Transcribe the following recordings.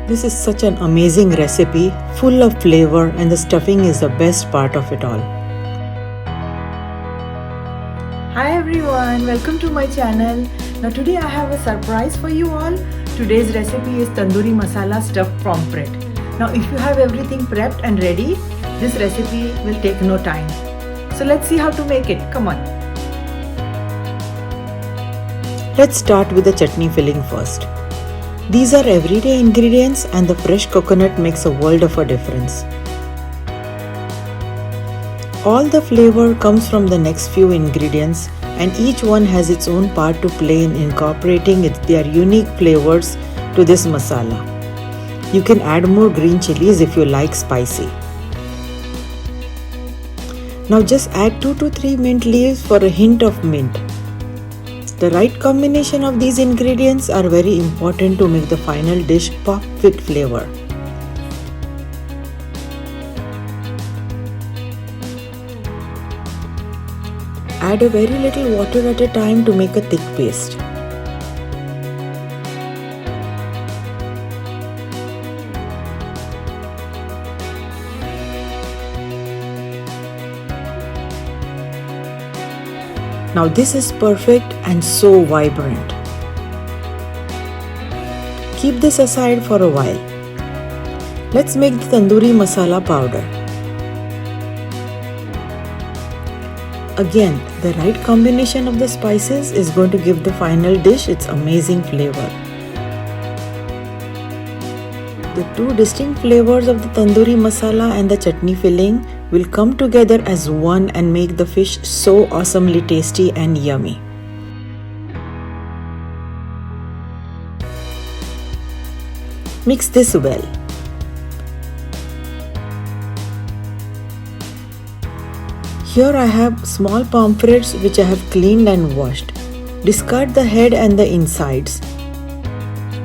This is such an amazing recipe, full of flavor, and the stuffing is the best part of it all. Hi everyone, welcome to my channel. Now today I have a surprise for you all. Today's recipe is Tandoori Masala stuffed pomfret. Now if you have everything prepped and ready, this recipe will take no time. So let's see how to make it. Come on. Let's start with the chutney filling first. These are everyday ingredients and the fresh coconut makes a world of a difference. All the flavor comes from the next few ingredients and each one has its own part to play in incorporating their unique flavors to this masala. You can add more green chilies if you like spicy. Now just add 2 to 3 mint leaves for a hint of mint. The right combination of these ingredients are very important to make the final dish pop with flavor. Add a very little water at a time to make a thick paste. Now this is perfect and so vibrant. Keep this aside for a while. Let's make the Tandoori Masala powder. Again, the right combination of the spices is going to give the final dish its amazing flavor. The two distinct flavors of the Tandoori Masala and the chutney filling will come together as one and make the fish so awesomely tasty and yummy. Mix this well. Here I have small pomfrets which I have cleaned and washed. Discard the head and the insides.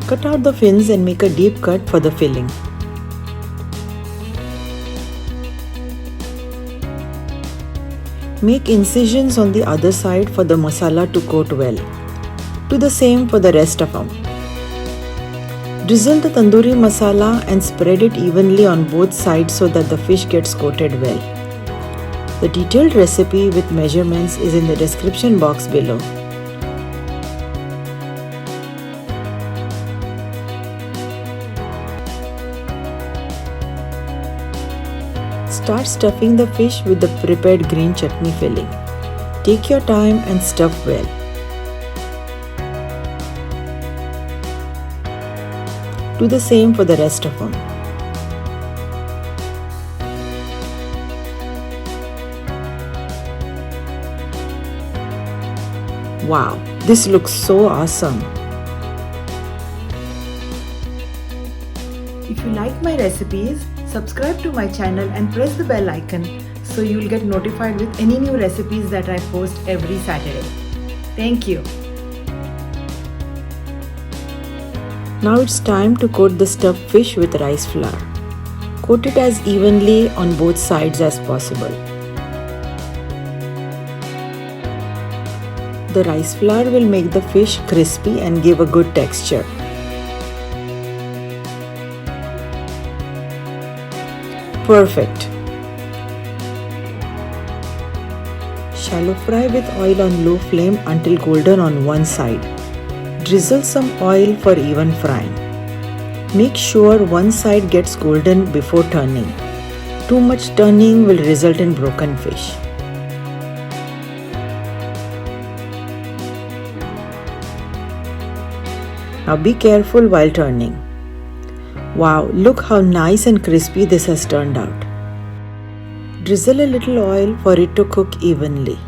Cut out the fins and make a deep cut for the filling. Make incisions on the other side for the masala to coat well. Do the same for the rest of them. Drizzle the tandoori masala and spread it evenly on both sides so that the fish gets coated well. The detailed recipe with measurements is in the description box below. Start stuffing the fish with the prepared green chutney filling. Take your time and stuff well. Do the same for the rest of them. Wow, this looks so awesome! If you like my recipes, subscribe to my channel and press the bell icon so you'll get notified with any new recipes that I post every Saturday. Thank you. Now it's time to coat the stuffed fish with rice flour. Coat it as evenly on both sides as possible. The rice flour will make the fish crispy and give a good texture. Perfect. Shallow fry with oil on low flame until golden on one side. Drizzle some oil for even frying. Make sure one side gets golden before turning. Too much turning will result in broken fish. Now be careful while turning. Wow, look how nice and crispy this has turned out. Drizzle a little oil for it to cook evenly.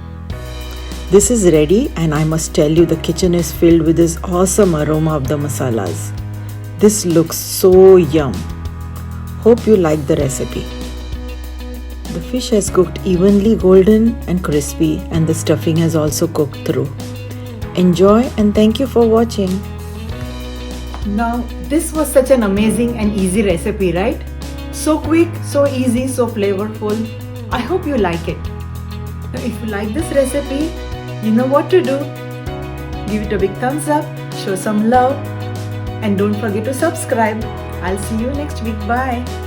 This is ready and I must tell you the kitchen is filled with this awesome aroma of the masalas. This looks so yum. Hope you like the recipe. The fish has cooked evenly golden and crispy and the stuffing has also cooked through. Enjoy and thank you for watching. Now, this was such an amazing and easy recipe, right? So quick, so easy, so flavorful. I hope you like it. Now, if you like this recipe, you know what to do. Give it a big thumbs up, show some love, and don't forget to subscribe. I'll see you next week. Bye.